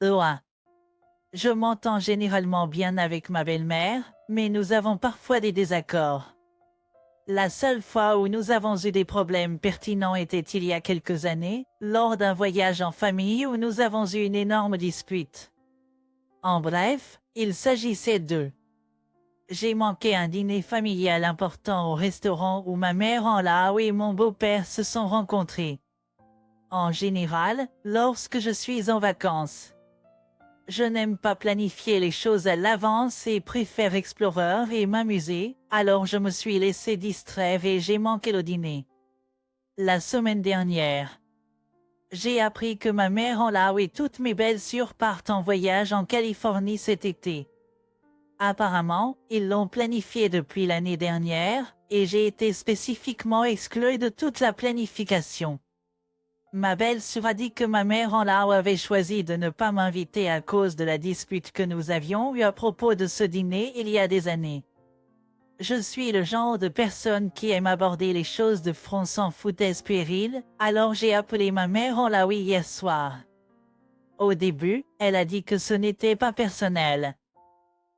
Loin. Je m'entends généralement bien avec ma belle-mère, mais nous avons parfois des désaccords. La seule fois où nous avons eu des problèmes pertinents était il y a quelques années, lors d'un voyage en famille où nous avons eu une énorme dispute. En bref, il s'agissait de... J'ai manqué un dîner familial important au restaurant où ma mère-en-law et mon beau-père se sont rencontrés. En général, lorsque je suis en vacances. Je n'aime pas planifier les choses à l'avance et préfère explorer et m'amuser, alors je me suis laissé distraire et j'ai manqué le dîner. La semaine dernière, j'ai appris que ma mère-en-law et toutes mes belles-sœurs partent en voyage en Californie cet été. Apparemment, ils l'ont planifié depuis l'année dernière, et j'ai été spécifiquement exclue de toute la planification. Ma belle-sœur a dit que ma mère-en-law avait choisi de ne pas m'inviter à cause de la dispute que nous avions eue à propos de ce dîner il y a des années. Je suis le genre de personne qui aime aborder les choses de front sans foutaise puérile, alors j'ai appelé ma mère-en-law hier soir. Au début, elle a dit que ce n'était pas personnel.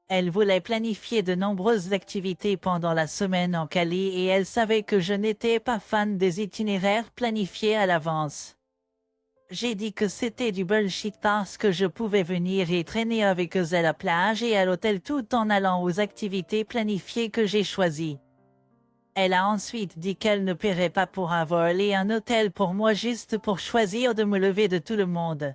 Elle voulait planifier de nombreuses activités pendant la semaine en Cali et elle savait que je n'étais pas fan des itinéraires planifiés à l'avance. J'ai dit que c'était du bullshit parce que je pouvais venir et traîner avec eux à la plage et à l'hôtel tout en allant aux activités planifiées que j'ai choisies. Elle a ensuite dit qu'elle ne paierait pas pour un vol et un hôtel pour moi juste pour choisir de me lever de tout le monde.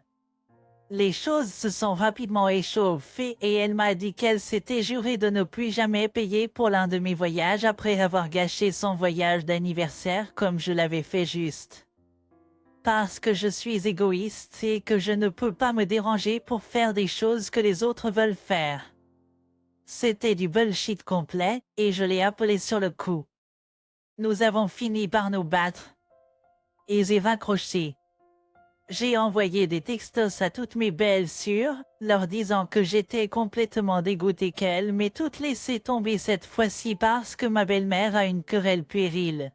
Les choses se sont rapidement échauffées et elle m'a dit qu'elle s'était jurée de ne plus jamais payer pour l'un de mes voyages après avoir gâché son voyage d'anniversaire comme je l'avais fait juste. Parce que je suis égoïste et que je ne peux pas me déranger pour faire des choses que les autres veulent faire. C'était du bullshit complet et je l'ai appelé sur le coup. Nous avons fini par nous battre. Et j'ai raccroché. J'ai envoyé des textos à toutes mes belles-sœurs, leur disant que j'étais complètement dégoûté qu'elles m'aient toutes laissé tomber cette fois-ci parce que ma belle-mère a une querelle puérile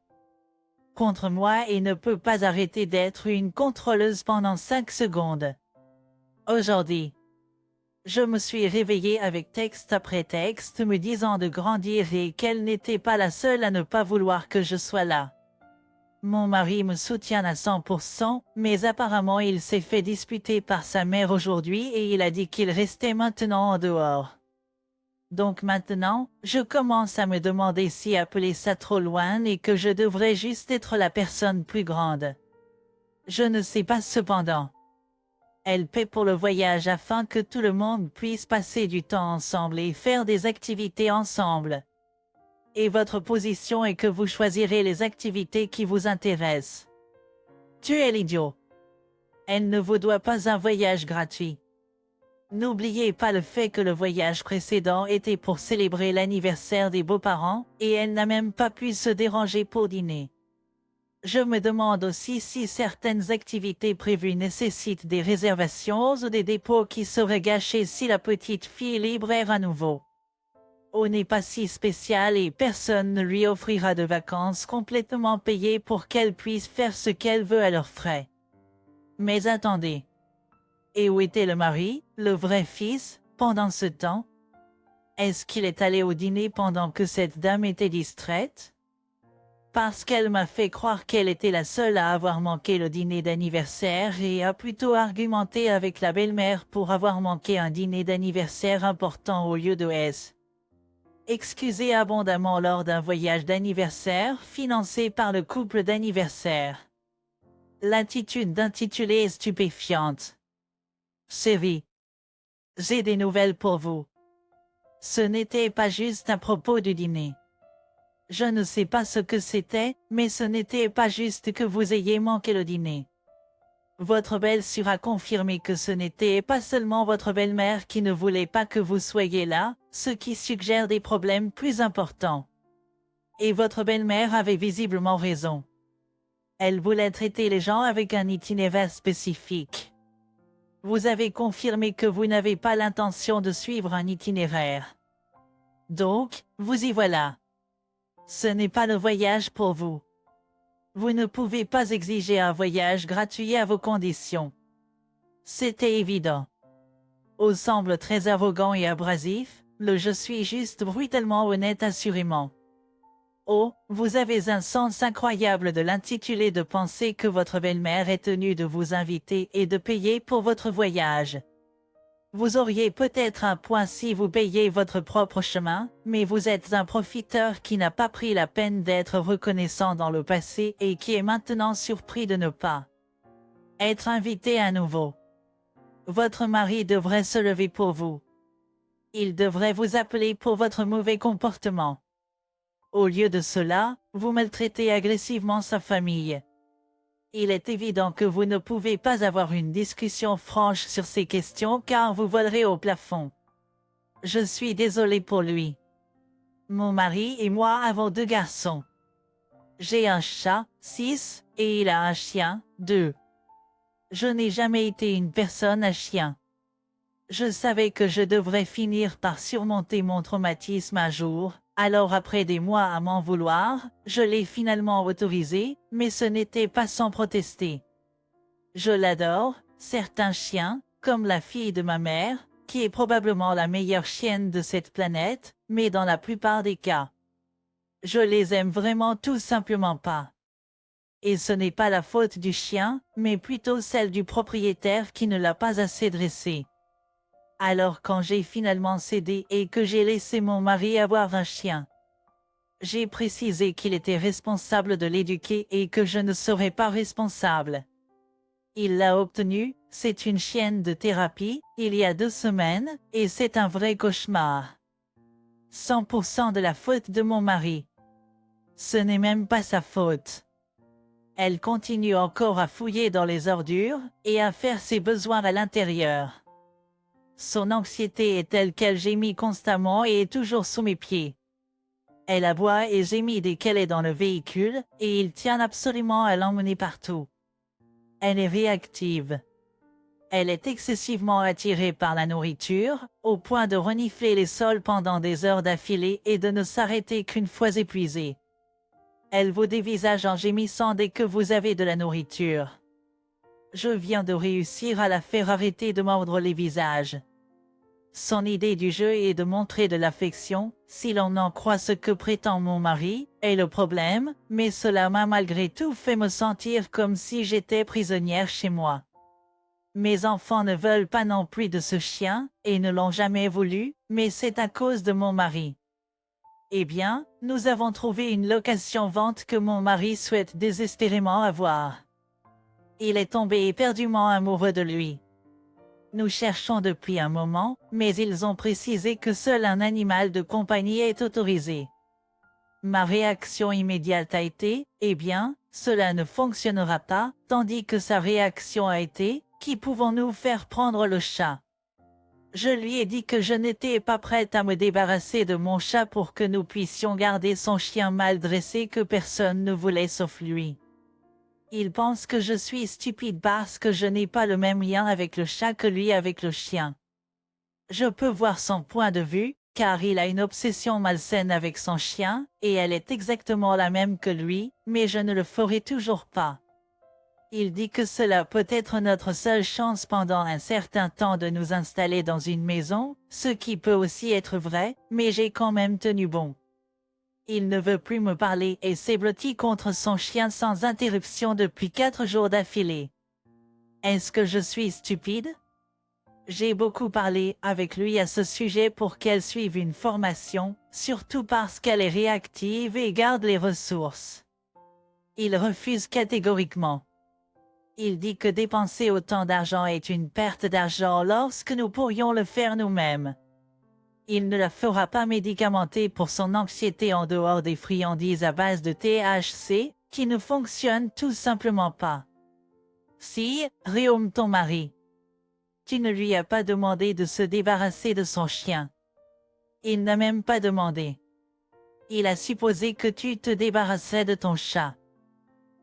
contre moi et ne peut pas arrêter d'être une contrôleuse pendant 5 secondes. Aujourd'hui, je me suis réveillée avec texte après texte me disant de grandir et qu'elle n'était pas la seule à ne pas vouloir que je sois là. Mon mari me soutient à 100%, mais apparemment il s'est fait disputer par sa mère aujourd'hui et il a dit qu'il restait maintenant en dehors. Donc maintenant, je commence à me demander si appeler ça trop loin et que je devrais juste être la personne plus grande. Je ne sais pas cependant. Elle paie pour le voyage afin que tout le monde puisse passer du temps ensemble et faire des activités ensemble. Et votre position est que vous choisirez les activités qui vous intéressent. Tu es l'idiot. Elle ne vous doit pas un voyage gratuit. N'oubliez pas le fait que le voyage précédent était pour célébrer l'anniversaire des beaux-parents, et elle n'a même pas pu se déranger pour dîner. Je me demande aussi si certaines activités prévues nécessitent des réservations ou des dépôts qui seraient gâchés si la petite fille libraire à nouveau. On n'est pas si spécial et personne ne lui offrira de vacances complètement payées pour qu'elle puisse faire ce qu'elle veut à leurs frais. Mais attendez. Et où était le mari, le vrai fils, pendant ce temps? Est-ce qu'il est allé au dîner pendant que cette dame était distraite? Parce qu'elle m'a fait croire qu'elle était la seule à avoir manqué le dîner d'anniversaire et a plutôt argumenté avec la belle-mère pour avoir manqué un dîner d'anniversaire important au lieu de S. Excusez abondamment lors d'un voyage d'anniversaire financé par le couple d'anniversaire. L'attitude d'intitulé est stupéfiante. Chérie, j'ai des nouvelles pour vous. Ce n'était pas juste à propos du dîner. Je ne sais pas ce que c'était, mais ce n'était pas juste que vous ayez manqué le dîner. Votre belle-sœur a confirmé que ce n'était pas seulement votre belle-mère qui ne voulait pas que vous soyez là, ce qui suggère des problèmes plus importants. Et votre belle-mère avait visiblement raison. Elle voulait traiter les gens avec un itinéraire spécifique. Vous avez confirmé que vous n'avez pas l'intention de suivre un itinéraire. Donc, vous y voilà. Ce n'est pas le voyage pour vous. Vous ne pouvez pas exiger un voyage gratuit à vos conditions. C'était évident. O semble très arrogant et abrasif, le je suis juste brutalement honnête assurément. Oh, vous avez un sens incroyable de l'intitulé de penser que votre belle-mère est tenue de vous inviter et de payer pour votre voyage. Vous auriez peut-être un point si vous payiez votre propre chemin, mais vous êtes un profiteur qui n'a pas pris la peine d'être reconnaissant dans le passé et qui est maintenant surpris de ne pas être invité à nouveau. Votre mari devrait se lever pour vous. Il devrait vous appeler pour votre mauvais comportement. Au lieu de cela, vous maltraitez agressivement sa famille. Il est évident que vous ne pouvez pas avoir une discussion franche sur ces questions car vous volerez au plafond. Je suis désolé pour lui. Mon mari et moi avons 2 garçons. J'ai un chat, 6, et il a un chien, 2. Je n'ai jamais été une personne à chien. Je savais que je devrais finir par surmonter mon traumatisme un jour, alors après des mois à m'en vouloir, je l'ai finalement autorisé, mais ce n'était pas sans protester. Je l'adore, certains chiens, comme la fille de ma mère, qui est probablement la meilleure chienne de cette planète, mais dans la plupart des cas, je les aime vraiment tout simplement pas. Et ce n'est pas la faute du chien, mais plutôt celle du propriétaire qui ne l'a pas assez dressé. Alors quand j'ai finalement cédé et que j'ai laissé mon mari avoir un chien, j'ai précisé qu'il était responsable de l'éduquer et que je ne serais pas responsable. Il l'a obtenu, c'est une chienne de thérapie, il y a 2 semaines, et c'est un vrai cauchemar. 100% de la faute de mon mari. Ce n'est même pas sa faute. Elle continue encore à fouiller dans les ordures et à faire ses besoins à l'intérieur. Son anxiété est telle qu'elle gémit constamment et est toujours sous mes pieds. Elle aboie et gémit dès qu'elle est dans le véhicule et il tient absolument à l'emmener partout. Elle est réactive. Elle est excessivement attirée par la nourriture, au point de renifler les sols pendant des heures d'affilée et de ne s'arrêter qu'une fois épuisée. Elle vous dévisage en gémissant dès que vous avez de la nourriture. Je viens de réussir à la faire arrêter de mordre les visages. Son idée du jeu est de montrer de l'affection, si l'on en croit ce que prétend mon mari, est le problème, mais cela m'a malgré tout fait me sentir comme si j'étais prisonnière chez moi. Mes enfants ne veulent pas non plus de ce chien, et ne l'ont jamais voulu, mais c'est à cause de mon mari. Eh bien, nous avons trouvé une location-vente que mon mari souhaite désespérément avoir. Il est tombé éperdument amoureux de lui. Nous cherchons depuis un moment, mais ils ont précisé que seul un animal de compagnie est autorisé. Ma réaction immédiate a été, eh bien, cela ne fonctionnera pas, tandis que sa réaction a été, qui pouvons-nous faire prendre le chat? Je lui ai dit que je n'étais pas prête à me débarrasser de mon chat pour que nous puissions garder son chien mal dressé que personne ne voulait sauf lui. Il pense que je suis stupide parce que je n'ai pas le même lien avec le chat que lui avec le chien. Je peux voir son point de vue, car il a une obsession malsaine avec son chien, et elle est exactement la même que lui, mais je ne le ferai toujours pas. Il dit que cela peut être notre seule chance pendant un certain temps de nous installer dans une maison, ce qui peut aussi être vrai, mais j'ai quand même tenu bon. Il ne veut plus me parler et s'est blotti contre son chien sans interruption depuis 4 jours d'affilée. Est-ce que je suis stupide? J'ai beaucoup parlé avec lui à ce sujet pour qu'elle suive une formation, surtout parce qu'elle est réactive et garde les ressources. Il refuse catégoriquement. Il dit que dépenser autant d'argent est une perte d'argent lorsque nous pourrions le faire nous-mêmes. Il ne la fera pas médicamenter pour son anxiété en dehors des friandises à base de THC, qui ne fonctionnent tout simplement pas. Si, réaume ton mari. Tu ne lui as pas demandé de se débarrasser de son chien. Il n'a même pas demandé. Il a supposé que tu te débarrassais de ton chat.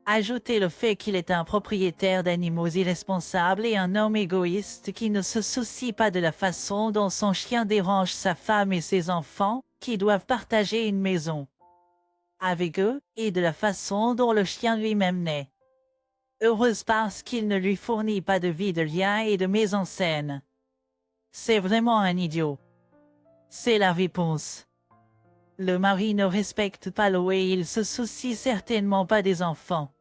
Ajoutez le fait qu'il est un propriétaire d'animaux irresponsables et un homme égoïste qui ne se soucie pas de la façon dont son chien dérange sa femme et ses enfants, qui doivent partager une maison avec eux, et de la façon dont le chien lui-même naît. Heureuse parce qu'il ne lui fournit pas de vie de lien et de mise en scène. C'est vraiment un idiot. C'est la réponse. Le mari ne respecte pas l'eau et il se soucie certainement pas des enfants.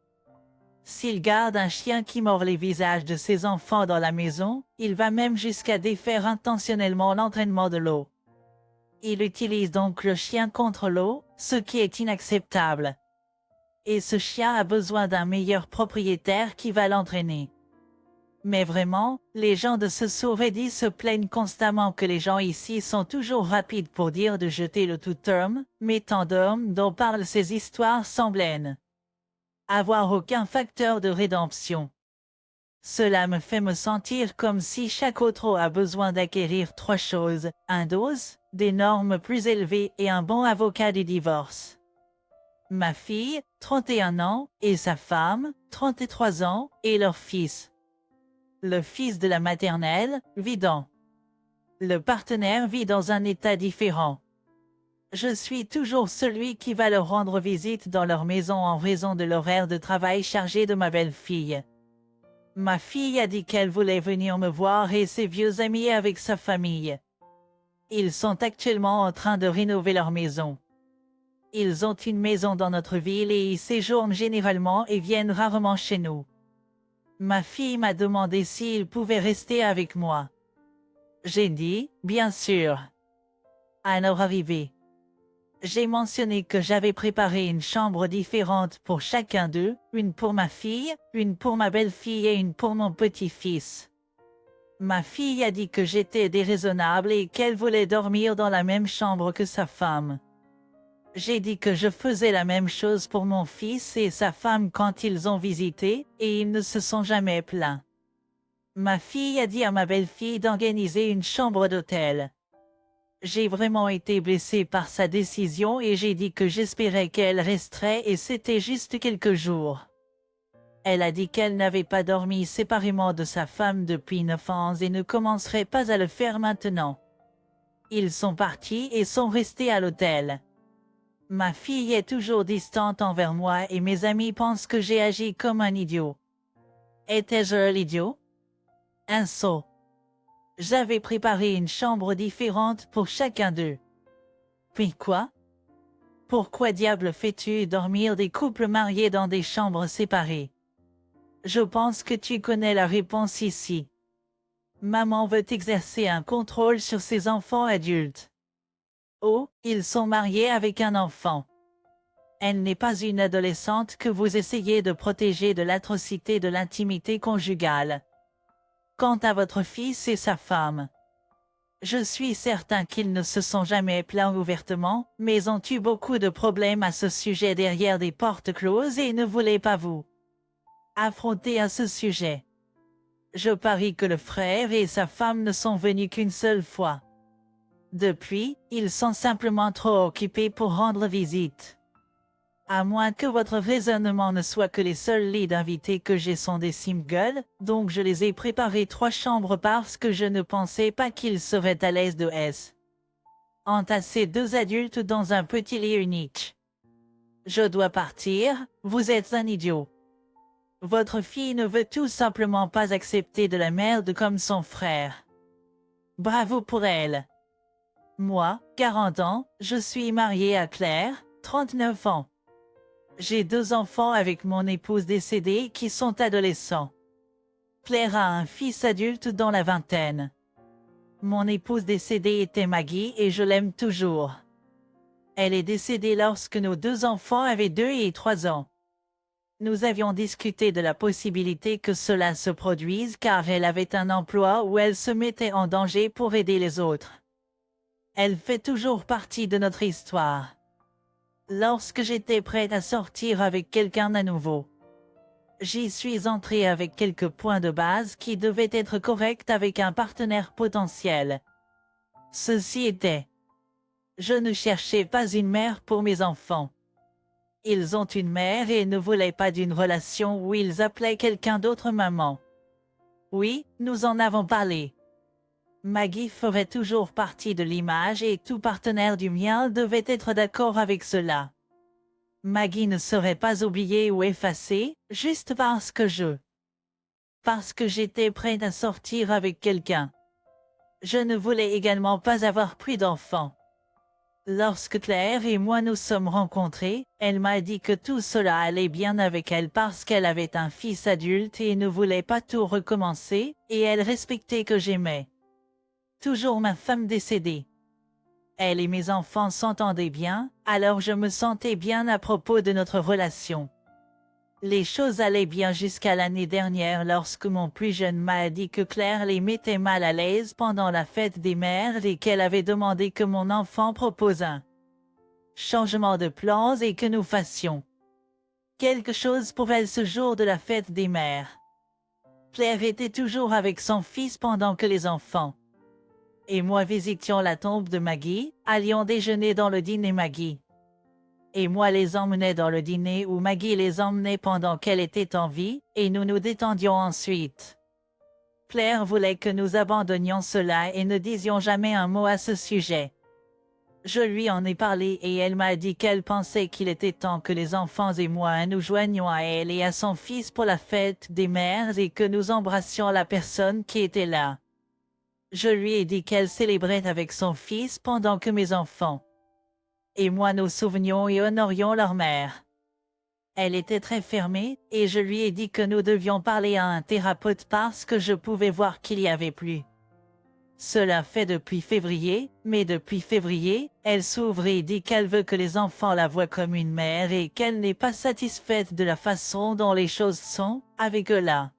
S'il garde un chien qui mord les visages de ses enfants dans la maison, il va même jusqu'à défaire intentionnellement l'entraînement de l'eau. Il utilise donc le chien contre l'eau, ce qui est inacceptable. Et ce chien a besoin d'un meilleur propriétaire qui va l'entraîner. Mais vraiment, les gens de ce Souredi se plaignent constamment que les gens ici sont toujours rapides pour dire de jeter le tout terme, mais tant d'hommes dont parlent ces histoires semblent avoir aucun facteur de rédemption. Cela me fait me sentir comme si chaque autre a besoin d'acquérir 3 choses, un dose, des normes plus élevées et un bon avocat du divorce. Ma fille, 31 ans, et sa femme, 33 ans, et leur fils. Le fils de la maternelle, vivant. Le partenaire vit dans un état différent. Je suis toujours celui qui va leur rendre visite dans leur maison en raison de l'horaire de travail chargé de ma belle-fille. Ma fille a dit qu'elle voulait venir me voir et ses vieux amis avec sa famille. Ils sont actuellement en train de rénover leur maison. Ils ont une maison dans notre ville et y séjournent généralement et viennent rarement chez nous. Ma fille m'a demandé s'il pouvait rester avec moi. J'ai dit, bien sûr. À leur arrivée, j'ai mentionné que j'avais préparé une chambre différente pour chacun d'eux, une pour ma fille, une pour ma belle-fille et une pour mon petit-fils. Ma fille a dit que j'étais déraisonnable et qu'elle voulait dormir dans la même chambre que sa femme. J'ai dit que je faisais la même chose pour mon fils et sa femme quand ils ont visité, et ils ne se sont jamais plaints. Ma fille a dit à ma belle-fille d'organiser une chambre d'hôtel. J'ai vraiment été blessée par sa décision et j'ai dit que j'espérais qu'elle resterait et c'était juste quelques jours. Elle a dit qu'elle n'avait pas dormi séparément de sa femme depuis 9 ans et ne commencerait pas à le faire maintenant. Ils sont partis et sont restés à l'hôtel. Ma fille est toujours distante envers moi et mes amis pensent que j'ai agi comme un idiot. Étais-je l'idiot? Un sot. J'avais préparé une chambre différente pour chacun d'eux. Puis quoi? Pourquoi diable fais-tu dormir des couples mariés dans des chambres séparées? Je pense que tu connais la réponse ici. Maman veut exercer un contrôle sur ses enfants adultes. Oh, ils sont mariés avec un enfant. Elle n'est pas une adolescente que vous essayez de protéger de l'atrocité de l'intimité conjugale. Quant à votre fils et sa femme, je suis certain qu'ils ne se sont jamais plaints ouvertement, mais ont eu beaucoup de problèmes à ce sujet derrière des portes closes et ne voulaient pas vous affronter à ce sujet. Je parie que le frère et sa femme ne sont venus qu'une seule fois. Depuis, ils sont simplement trop occupés pour rendre visite. À moins que votre raisonnement ne soit que les seuls lits d'invités que j'ai sont des singles, donc je les ai préparés 3 chambres parce que je ne pensais pas qu'ils seraient à l'aise de entasser 2 adultes dans un petit lit unique. Je dois partir, vous êtes un idiot. Votre fille ne veut tout simplement pas accepter de la merde comme son frère. Bravo pour elle. Moi, 40 ans, je suis mariée à Claire, 39 ans. J'ai 2 enfants avec mon épouse décédée qui sont adolescents. Claire a un fils adulte dans la vingtaine. Mon épouse décédée était Maggie et je l'aime toujours. Elle est décédée lorsque nos 2 enfants avaient 2 et 3 ans. Nous avions discuté de la possibilité que cela se produise car elle avait un emploi où elle se mettait en danger pour aider les autres. Elle fait toujours partie de notre histoire. Lorsque j'étais prête à sortir avec quelqu'un à nouveau, j'y suis entrée avec quelques points de base qui devaient être corrects avec un partenaire potentiel. Ceci était: je ne cherchais pas une mère pour mes enfants. Ils ont une mère et ne voulaient pas d'une relation où ils appelaient quelqu'un d'autre maman. Oui, nous en avons parlé. Maggie ferait toujours partie de l'image et tout partenaire du mien devait être d'accord avec cela. Maggie ne serait pas oubliée ou effacée, juste parce que j'étais prête à sortir avec quelqu'un. Je ne voulais également pas avoir plus d'enfants. Lorsque Claire et moi nous sommes rencontrés, elle m'a dit que tout cela allait bien avec elle parce qu'elle avait un fils adulte et ne voulait pas tout recommencer, et elle respectait que j'aimais toujours ma femme décédée. Elle et mes enfants s'entendaient bien, alors je me sentais bien à propos de notre relation. Les choses allaient bien jusqu'à l'année dernière lorsque mon plus jeune m'a dit que Claire les mettait mal à l'aise pendant la fête des mères et qu'elle avait demandé que mon enfant propose un changement de plans et que nous fassions quelque chose pour elle ce jour de la fête des mères. Claire était toujours avec son fils pendant que les enfants et moi visitions la tombe de Maggie, allions déjeuner dans le dîner Maggie. Et moi les emmenais dans le dîner où Maggie les emmenait pendant qu'elle était en vie, et nous nous détendions ensuite. Claire voulait que nous abandonnions cela et ne disions jamais un mot à ce sujet. Je lui en ai parlé et elle m'a dit qu'elle pensait qu'il était temps que les enfants et moi nous joignions à elle et à son fils pour la fête des mères et que nous embrassions la personne qui était là. Je lui ai dit qu'elle célébrait avec son fils pendant que mes enfants et moi nous souvenions et honorions leur mère. Elle était très fermée, et je lui ai dit que nous devions parler à un thérapeute parce que je pouvais voir qu'il y avait plus. Cela fait depuis février, mais depuis février, elle s'ouvre et dit qu'elle veut que les enfants la voient comme une mère et qu'elle n'est pas satisfaite de la façon dont les choses sont, avec eux là.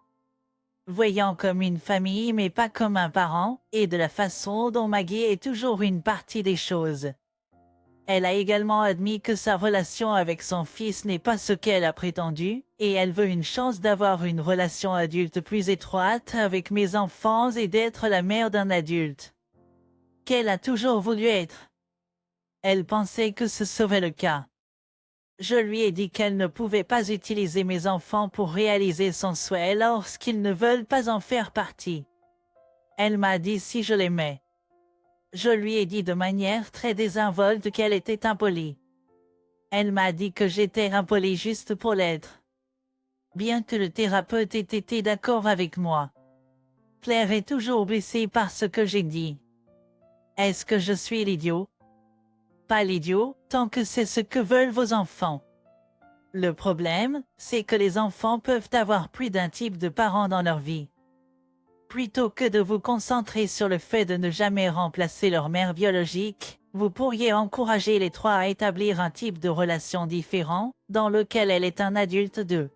Voyant comme une famille mais pas comme un parent, et de la façon dont Maggie est toujours une partie des choses. Elle a également admis que sa relation avec son fils n'est pas ce qu'elle a prétendu, et elle veut une chance d'avoir une relation adulte plus étroite avec mes enfants et d'être la mère d'un adulte qu'elle a toujours voulu être. Elle pensait que ce serait le cas. Je lui ai dit qu'elle ne pouvait pas utiliser mes enfants pour réaliser son souhait lorsqu'ils ne veulent pas en faire partie. Elle m'a dit si je l'aimais. Je lui ai dit de manière très désinvolte qu'elle était impolie. Elle m'a dit que j'étais impolie juste pour l'être. Bien que le thérapeute ait été d'accord avec moi. Claire est toujours blessée par ce que j'ai dit. Est-ce que je suis l'idiot? Pas l'idiot, tant que c'est ce que veulent vos enfants. Le problème, c'est que les enfants peuvent avoir plus d'un type de parents dans leur vie. Plutôt que de vous concentrer sur le fait de ne jamais remplacer leur mère biologique, vous pourriez encourager les trois à établir un type de relation différent, dans lequel elle est un adulte de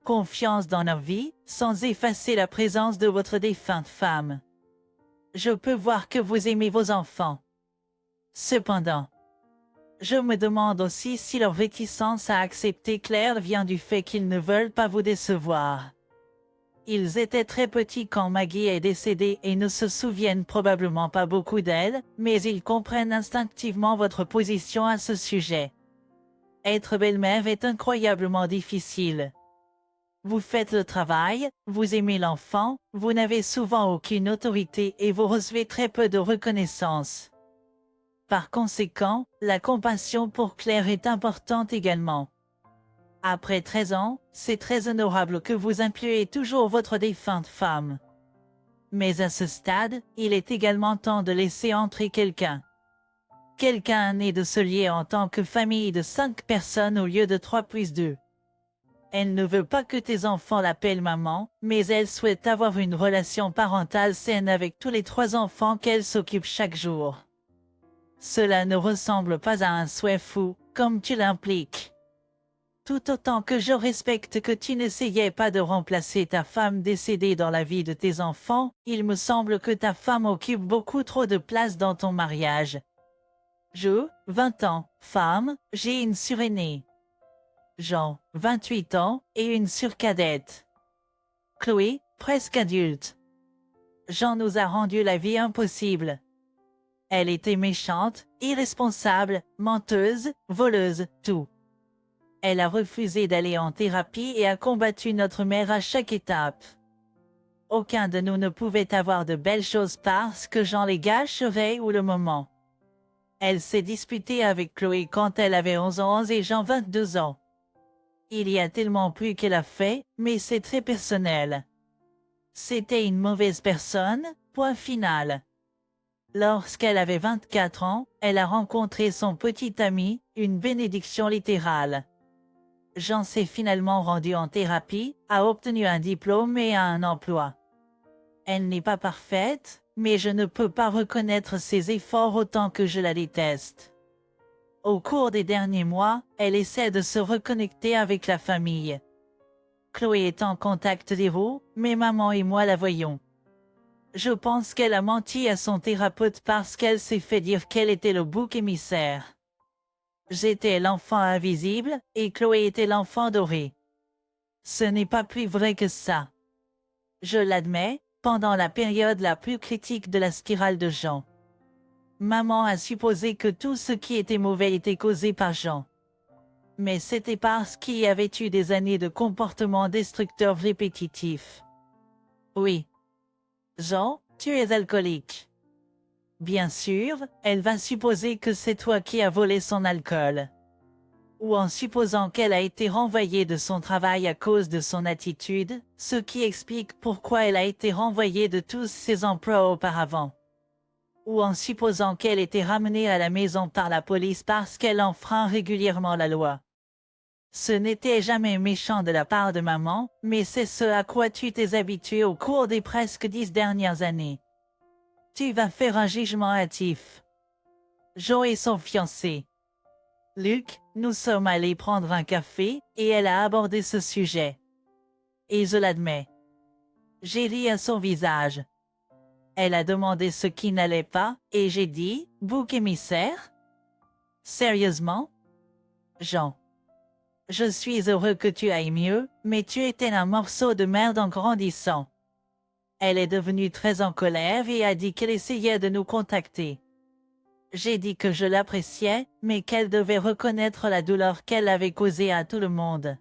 confiance dans leur vie, sans effacer la présence de votre défunte femme. Je peux voir que vous aimez vos enfants. Cependant, je me demande aussi si leur réticence à accepter Claire vient du fait qu'ils ne veulent pas vous décevoir. Ils étaient très petits quand Maggie est décédée et ne se souviennent probablement pas beaucoup d'elle, mais ils comprennent instinctivement votre position à ce sujet. Être belle-mère est incroyablement difficile. Vous faites le travail, vous aimez l'enfant, vous n'avez souvent aucune autorité et vous recevez très peu de reconnaissance. Par conséquent, la compassion pour Claire est importante également. Après 13 ans, c'est très honorable que vous incluez toujours votre défunte femme. Mais à ce stade, il est également temps de laisser entrer quelqu'un. Quelqu'un né de se lier en tant que famille de 5 personnes au lieu de 3 plus 2. Elle ne veut pas que tes enfants l'appellent maman, mais elle souhaite avoir une relation parentale saine avec tous les 3 enfants qu'elle s'occupe chaque jour. Cela ne ressemble pas à un souhait fou, comme tu l'impliques. Tout autant que je respecte que tu n'essayais pas de remplacer ta femme décédée dans la vie de tes enfants, il me semble que ta femme occupe beaucoup trop de place dans ton mariage. Je, 20 ans, femme, j'ai une suraînée. Jean, 28 ans, et une surcadette. Chloé, presque adulte. Jean nous a rendu la vie impossible. Elle était méchante, irresponsable, menteuse, voleuse, tout. Elle a refusé d'aller en thérapie et a combattu notre mère à chaque étape. Aucun de nous ne pouvait avoir de belles choses parce que Jean les gâcherait ou le moment. Elle s'est disputée avec Chloé quand elle avait 11 ans et Jean 22 ans. Il y a tellement plus qu'elle a fait, mais c'est très personnel. C'était une mauvaise personne, point final. Lorsqu'elle avait 24 ans, elle a rencontré son petit ami, une bénédiction littérale. Jean s'est finalement rendu en thérapie, a obtenu un diplôme et a un emploi. Elle n'est pas parfaite, mais je ne peux pas reconnaître ses efforts autant que je la déteste. Au cours des derniers mois, elle essaie de se reconnecter avec la famille. Chloé est en contact zéro, mais maman et moi la voyons. Je pense qu'elle a menti à son thérapeute parce qu'elle s'est fait dire qu'elle était le bouc émissaire. J'étais l'enfant invisible et Chloé était l'enfant doré. Ce n'est pas plus vrai que ça. Je l'admets, pendant la période la plus critique de la spirale de Jean. Maman a supposé que tout ce qui était mauvais était causé par Jean. Mais c'était parce qu'il y avait eu des années de comportements destructeurs répétitifs. Oui. Jean, tu es alcoolique. Bien sûr, elle va supposer que c'est toi qui as volé son alcool. Ou en supposant qu'elle a été renvoyée de son travail à cause de son attitude, ce qui explique pourquoi elle a été renvoyée de tous ses emplois auparavant. Ou en supposant qu'elle était ramenée à la maison par la police parce qu'elle enfreint régulièrement la loi. Ce n'était jamais méchant de la part de maman, mais c'est ce à quoi tu t'es habitué au cours des presque 10 dernières années. Tu vas faire un jugement hâtif. Joe est son fiancé. Luc, nous sommes allés prendre un café, et elle a abordé ce sujet. Et je l'admets. J'ai ri à son visage. Elle a demandé ce qui n'allait pas, et j'ai dit, bouc émissaire? Sérieusement? Jean. Je suis heureux que tu ailles mieux, mais tu étais un morceau de merde en grandissant. Elle est devenue très en colère et a dit qu'elle essayait de nous contacter. J'ai dit que je l'appréciais, mais qu'elle devait reconnaître la douleur qu'elle avait causée à tout le monde.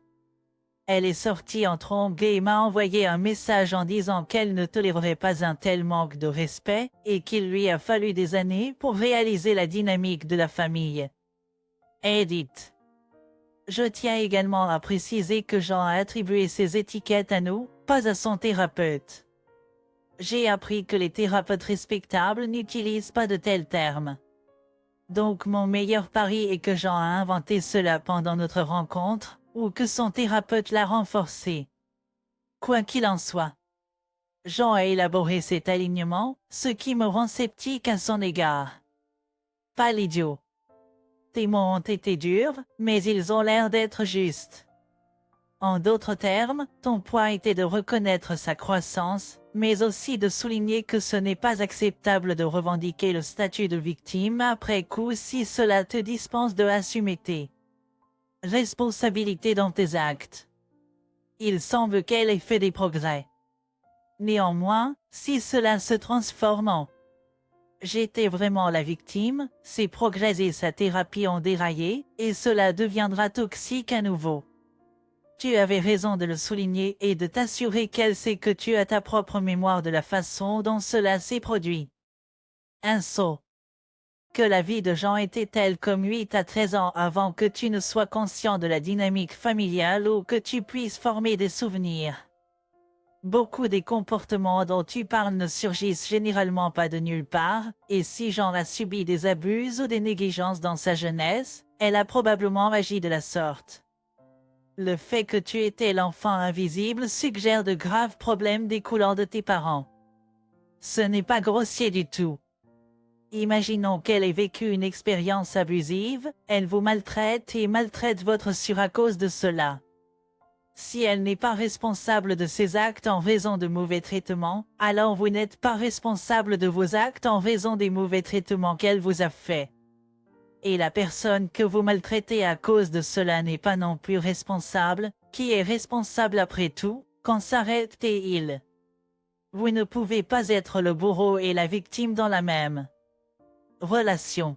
Elle est sortie en trombe et m'a envoyé un message en disant qu'elle ne tolérerait pas un tel manque de respect et qu'il lui a fallu des années pour réaliser la dynamique de la famille. Edith. Je tiens également à préciser que Jean a attribué ces étiquettes à nous, pas à son thérapeute. J'ai appris que les thérapeutes respectables n'utilisent pas de tels termes. Donc mon meilleur pari est que Jean a inventé cela pendant notre rencontre, ou que son thérapeute l'a renforcé. Quoi qu'il en soit. Jean a élaboré cet alignement, ce qui me rend sceptique à son égard. Pas l'idiot. Tes mots ont été durs, mais ils ont l'air d'être justes. En d'autres termes, ton point était de reconnaître sa croissance, mais aussi de souligner que ce n'est pas acceptable de revendiquer le statut de victime après coup si cela te dispense de assumer tes responsabilités dans tes actes. Il semble qu'elle ait fait des progrès. Néanmoins, si cela se transforme en j'étais vraiment la victime, ses progrès et sa thérapie ont déraillé, et cela deviendra toxique à nouveau. Tu avais raison de le souligner et de t'assurer qu'elle sait que tu as ta propre mémoire de la façon dont cela s'est produit. Un saut. Que la vie de Jean était telle comme 8 à 13 ans avant que tu ne sois conscient de la dynamique familiale ou que tu puisses former des souvenirs. Beaucoup des comportements dont tu parles ne surgissent généralement pas de nulle part, et si Jean a subi des abus ou des négligences dans sa jeunesse, elle a probablement agi de la sorte. Le fait que tu étais l'enfant invisible suggère de graves problèmes découlant de tes parents. Ce n'est pas grossier du tout. Imaginons qu'elle ait vécu une expérience abusive, elle vous maltraite et maltraite votre sœur à cause de cela. Si elle n'est pas responsable de ses actes en raison de mauvais traitements, alors vous n'êtes pas responsable de vos actes en raison des mauvais traitements qu'elle vous a faits. Et la personne que vous maltraitez à cause de cela n'est pas non plus responsable, qui est responsable après tout, quand s'arrête et il. Vous ne pouvez pas être le bourreau et la victime dans la même relation.